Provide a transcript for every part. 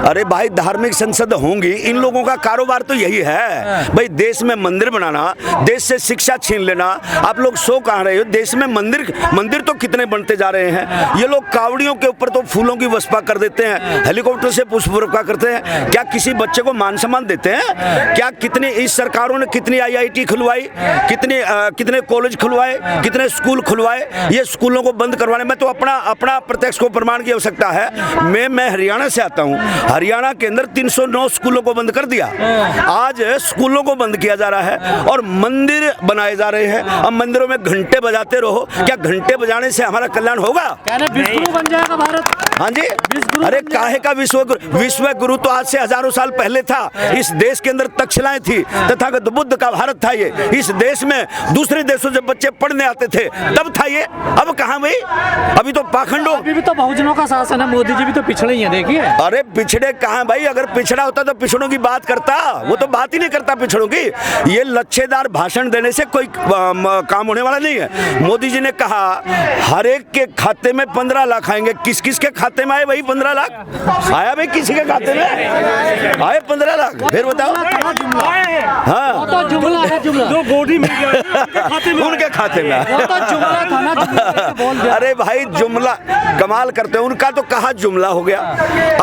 अरे भाई धार्मिक संसद होंगी, इन लोगों का कारोबार तो यही है भाई, देश में मंदिर बनाना, देश से शिक्षा छीन लेना। आप लोग सो कहाँ रहे हो? देश में मंदिर तो कितने बनते जा रहे हैं। ये लोग कावड़ियों के ऊपर तो फूलों की वर्षा कर देते हैं, हेलीकॉप्टर से पुष्प वर्षा करते हैं। क्या किसी बच्चे को मान सम्मान देते हैं? क्या कितनी इस सरकारों ने कितनी IIT खुलवाई, कितने कॉलेज खुलवाए, कितने स्कूल खुलवाए? ये स्कूलों को बंद करवाने में तो अपना प्रत्यक्ष को प्रमाण की आवश्यकता है। मैं हरियाणा से आता हूँ, हरियाणा के अंदर 309 स्कूलों को बंद कर दिया। आज स्कूलों को बंद किया जा रहा है और मंदिर बनाए जा रहे हैं। अब मंदिरों में घंटे बजाते रहो, क्या घंटे बजाने से हमारा कल्याण होगा? विश्वगुरु बन जाएगा भारत? हाँ जी, अरे काहे का विश्व गुरु तो आज से हजारों साल पहले था। इस देश के अंदर तक्षशिलाएं थी, तथागत बुद्ध का भारत था ये। इस देश में दूसरे देशों से बच्चे पढ़ने आते थे, तब था ये। अब कहाँ भाई? अभी तो पाखंडों, अभी भी तो बहुजनों का शासन है, मोदी जी भी तो पिछड़े ही हैं, देखिए। अरे पिछड़े कहाँ भाई? अगर पिछड़ा होता तो पिछड़ों की बात करता, वो तो बात ही नहीं करता पिछड़ों की। ये लच्छेदार भाषण देने से कोई काम होने वाला नहीं है। मोदी जी ने कहा हर एक के खाते में 15 लाख आएंगे। किस किस के खाते में आए भाई 15 लाख? आया भाई किसी के खाते में आए 15 लाख? फिर बताओ। हाँ तो जुमला है, जुमला जो बॉडी मिल गया उनके खाते में। वो तो जुमला था ना, बोल दिया। अरे भाई जुमला कमाल करते हैं, उनका तो कहा जुमला हो गया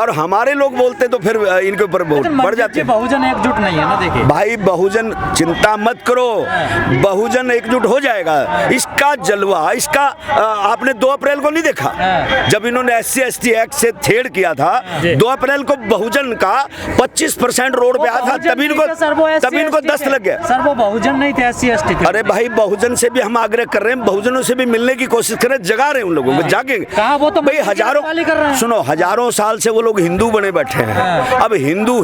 और हमारे लोग बोलते तो फिर इनके ऊपर बढ़ जाते हैं। बहुजन एकजुट नहीं है ना, देखिए भाई बहुजन चिंता मत करो, बहुजन एकजुट हो जाएगा। इसका जलवा, इसका आपने 2 अप्रैल को नहीं देखा जब इन्होंने SC ST एक्ट से छेड़ किया था? 2 अप्रैल को बहुजन का 25% रोड पे आया था, तभी इनको दस्त लग गया। सर वो बहुजन नहीं थे, SC ST थे। अरे भाई बहुजन से भी हम आग्रह कर रहे हैं, बहुजनों से भी मिलने की कोशिश करें, जगा रहे हैं उन लोगों को, जागेंगे। कहा वो तो भाई हजारों साल से वो लोग हिंदू बने बैठे हैं। अब हिंदू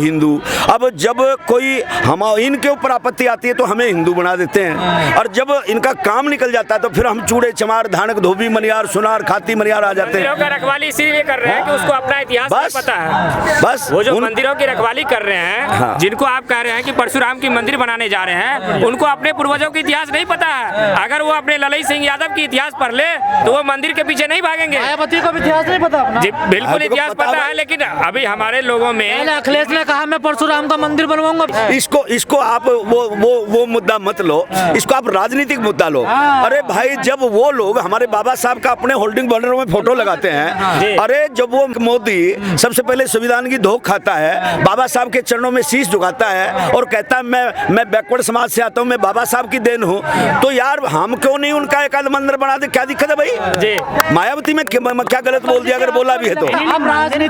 अब जब कोई हम इनके ऊपर आपत्ति आती है तो हमें हिंदू बना देते हैं, और जब इनका काम निकल जाता है तो फिर हम चूड़े चमार धानक धोबी मनियार सुनार खाती मनियार आ जाते हैं। रखवाली इसीलिए कर रहे हैं कि उसको अपना इतिहास नहीं पता है। बस वो जो मंदिरों की रखवाली कर रहे हैं, जिनको आप कह रहे हैं कि परशुराम की मंदिर बनाने जा रहे हैं, उनको अपने पूर्वजों का इतिहास नहीं पता है। अगर वो अपने ललई सिंह यादव की इतिहास पढ़ ले तो वो मंदिर के पीछे नहीं भागेंगे। मायावती को भी इतिहास नहीं पता अपना? जी बिल्कुल इतिहास पता है, लेकिन अभी हमारे लोगों में अखिलेश ने कहा मैं परशुराम का मंदिर बनवाऊंगा। इसको आप वो मुद्दा मत लो, इसको आप राजनीतिक मुद्दा लो। अरे भाई जब वो लोग हमारे बाबा साहब का अपने होल्डिंग बैनरों में फोटो लगाते हैं, अरे जब वो मोदी सबसे पहले संविधान की धोख खाता है, बाबा साहब के चरणों में शीश झुकाता है और कहता है मैं बैकवर्ड समाज से आता हूँ, मैं बाबा साहब की देन हूँ, तो यार हम क्यों नहीं उनका एक आध मंदिर बना दे? क्या दिक्कत है भाई? मायावती में क्या गलत बोल दिया? अगर बोला भी है तो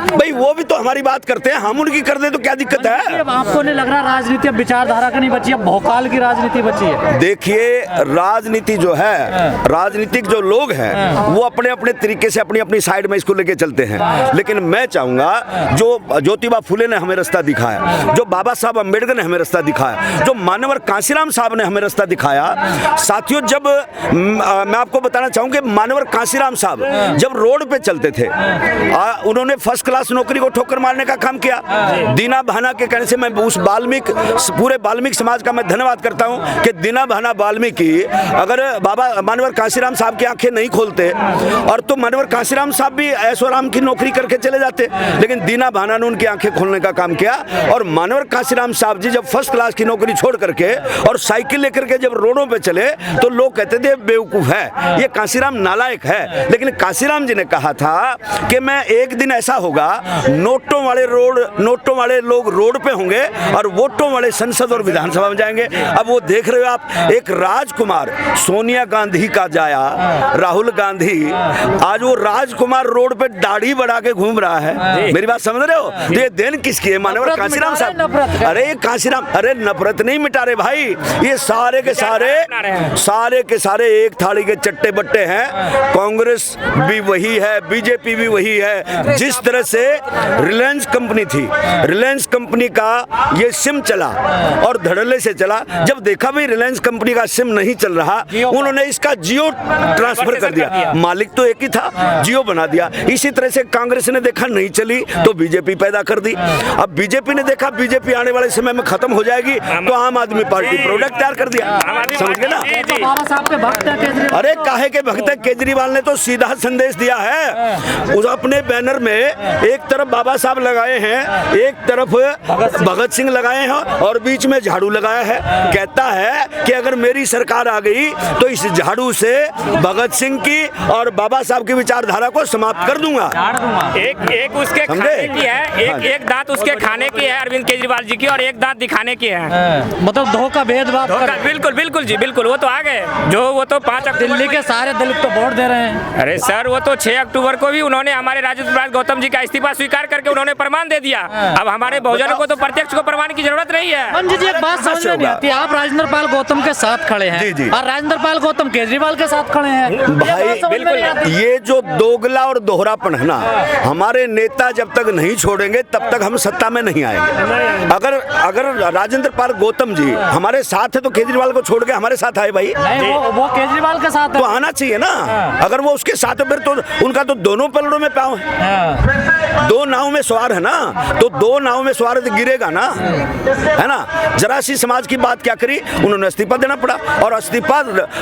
भाई वो भी तो हमारी बात करते हैं, हम उनकी कर दे तो क्या दिक्कत है? आपको नहीं लग रहा राजनीति अब विचारधारा की नहीं बची है, भौकाल की राजनीति बची है? देखिए राजनीति जो है, राजनीतिक जो लोग हैं वो अपने अपने तरीके से अपनी अपनी साइड में इसको लेके चलते हैं, लेकिन मैं चाहूंगा जो ज्योतिबा फुले ने हमें रास्ता दिखाया, जो बाबा साहब अम्बेडकर ने हमें रास्ता दिखाया, जो मानवर कांशीराम साहब ने हमें रास्ता दिखाया। साथियों जब मैं आपको बताना चाहूंगा, मानवर कांशीराम साहब जब रोड पे चलते थे, उन्होंने फर्स्ट क्लास नौकरी को ठोकर मारने का काम किया। दीना भाना के कहने से मैं उस पूरे वाल्मीकि समाज का मैं धन्यवाद करता हूं कि दीना भाना वाल्मीकि अगर बाबा मानवर कांशीराम साहब की आंखें नहीं खोलते और तो मानवर कांशीराम साहब भी ऐशो आराम की नौकरी करके चले जाते, लेकिन दीना भाना ने उनकी आंखें खोलने का काम किया। और मानवर कांशीराम साहब जी जब फर्स्ट क्लास की नौकरी छोड़ करके और साइकिल लेकर के जब रोडों पे चले तो लोग कहते थे बेवकूफ है, ये कांशीराम नालायक है। लेकिन कांशीराम जी ने कहा था कि मैं एक दिन ऐसा होगा, नोटों वाले लोग रोड पे होंगे और वोटों वाले संसद और विधानसभा में जाएंगे। अब वो देख रहे हो आप, एक राजकुमार सोनिया गांधी का जाया, राहुल गांधी, आज वो राजकुमार रोड पे दाढ़ी बढ़ा के घूम रहा है। मेरी बात समझ रहे हो? तो ये देन किसकी है? मानवर कांशीराम साहब। अरे कांशीराम, अरे नफरत नहीं मिटा रहे भाई, ये सारे के सारे एक थाली के चट्टे बट्टे हैं। कांग्रेस भी वही है, बीजेपी भी वही है। जिस तरह से रिलायंस कंपनी थी, रिलायंस कंपनी का ये सिम चला और धड़ल्ले से चला, जब देखा भाई रिलायंस कंपनी का सिम नहीं चल रहा, उन्होंने इसका जियो ट्रांसफर कर दिया। मालिक तो एक ही था, जियो बना दिया। इसी तरह से कांग्रेस ने देखा नहीं चली तो बीजेपी पैदा कर दी। अब बीजेपी ने देखा बीजेपी आने वाले समय में खत्म हो जाएगी तो आम आदमी पार्टी प्रोडक्ट तैयार कर दिया। समझ गए ना? अरे काहे के भक्त है? केजरीवाल ने तो सीधा संदेश दिया है, उस अपने बैनर में एक तरफ बाबा साहब साहब लगाए हैं, एक तरफ भगत सिंह लगाए हैं और बीच में झाड़ू लगाया है। कहता है कि अगर मेरी सरकार आ गई तो इस झाड़ू से भगत सिंह की और बाबा साहब की विचारधारा को समाप्त कर दूंगा। एक उसके खाने की है, एक दांत उसके खाने की है अरविंद केजरीवाल जी की, और एक दांत दिखाने की है। मतलब दो का भेदभाव कर। बिल्कुल बिल्कुल जी, बिल्कुल। वो तो आ गए जो, वो तो 5 अक्टूबर दिल्ली के सारे दलित तो वोट दे रहे हैं। अरे सर, वो तो 6 अक्टूबर को भी उन्होंने हमारे राज्यपाल गौतम जी का इस्तीफा स्वीकार करके उन्होंने प्रमाण दे दिया। अब हमारे बहुजनों को तो प्रत्यक्ष को प्रमाण की जरूरत नहीं है। मंजू जी, एक बात समझ में नहीं आती, आप राजेंद्र पाल गौतम के साथ खड़े हैं और राजेंद्र पाल गौतम केजरीवाल के साथ खड़े हैं। भाई बिल्कुल, ये जो दोगला और दोहरापन है ना, हमारे नेता जब तक नहीं छोड़ेंगे तब तक हम सत्ता में नहीं आएंगे। अगर राजेंद्र पाल गौतम जी हमारे साथ है तो केजरीवाल को छोड़ के हमारे साथ आए भाई। नहीं, वो केजरीवाल के साथ है तो आना चाहिए ना। अगर वो उसके साथ है फिर तो उनका तो दोनों पलड़ों में पाँव है, दो नाव में सवार है ना, तो दो नाव में सवार तो गिरेगा ना, है ना। जरा सी समाज की बात क्या करी, उन्होंने इस्तीफा देना पड़ा और इस्तीफा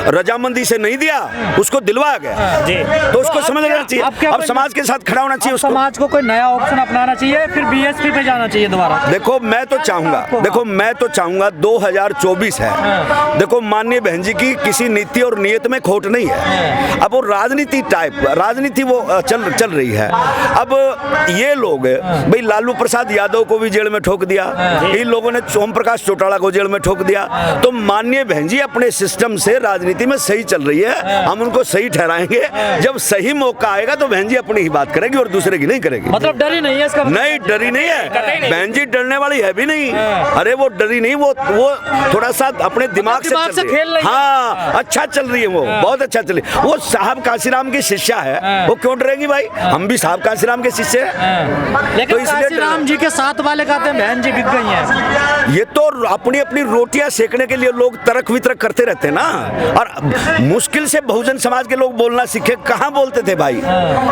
रजामंदी से नहीं दिया, उसको दिलवाया गया। तो उसको समझ लेना चाहिए, अब समाज के साथ खड़ा होना चाहिए। समाज को कोई नया ऑप्शन अपनाना चाहिए, फिर बीएसपी पे जाना चाहिए दोबारा। देखो मैं तो चाहूंगा 2024 है। देखो माननीय बहन जी की किसी नीति और नियत में खोट नहीं है। अब वो राजनीति वो चल रही है। अब ये लोग भाई लालू प्रसाद यादव को भी जेल में ठोक दिया, इन लोगों ने ओम प्रकाश चौटाला को जेल में ठोक दिया। तो माननीय बहन जी अपने सिस्टम से राजनीति में सही चल रही है, हम उनको सही ठहराएंगे। जब सही मौका आएगा तो बहन जी अपनी ही बात करेगी और दूसरे की नहीं करेगी। मतलब डरी नहीं है इसका? नहीं, डरी नहीं है बहन जी, डरने वाली है भी नहीं। अरे वो डरी नहीं, वो थोड़ा सा अपने दिमाग से खेल रही है। हाँ, अच्छा चल रही है, वो बहुत अच्छा चल रही है। वो साहब काशीराम की शिष्या है, वो क्यों डरेगी भाई? हम भी साहब काशीराम के शिष्य हैं। लेकिन तो काशीराम जी के साथ वाले कहते हैं बहन जी बिक गई हैं। ये तो अपनी अपनी रोटियां सेकने के लिए लोग तरक वितरक करते रहते हैं ना। और मुश्किल से बहुजन समाज के लोग बोलना सीखे, कहाँ बोलते थे भाई,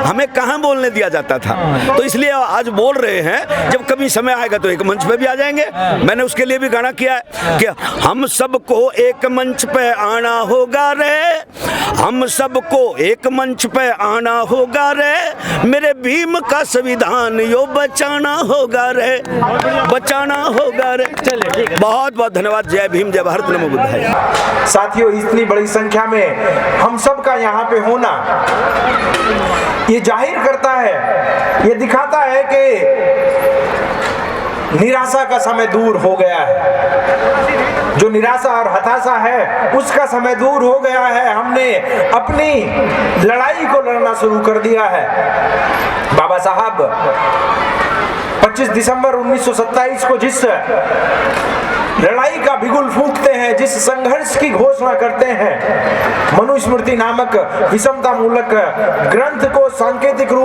हमें कहाँ बोलने दिया जाता था। तो इसलिए आज बोल रहे हैं, जब कभी समय आएगा तो एक मंच पे भी आ जाएंगे। मैंने उसके लिए भी गाना किया है कि हम सबको एक मंच पे आना होगा रे, हम सबको एक मंच पे आना होगा रे, मेरे भीम का संविधान यो बचाना होगा रे, बचाना होगा रे। चलिए ठीक है, बहुत बहुत धन्यवाद। जय भीम, जय भारत, नमो बुद्धाय। साथियों, इतनी बड़ी संख्या में हम सब का यहाँ पे होना ये जाहिर करता है, ये दिखाता है कि निराशा का समय दूर हो गया है। जो निराशा और हताशा है उसका समय दूर हो गया है। हमने अपनी लड़ाई को लड़ना शुरू कर दिया है। बाबा साहब 25 दिसंबर 1927 को जिस लड़ाई का बिगुल फूंकते हैं, जिस संघर्ष की घोषणा करते हैं, मनुस्मृति नामक विषमता मूलक ग्रंथ को सांकेतिक रूप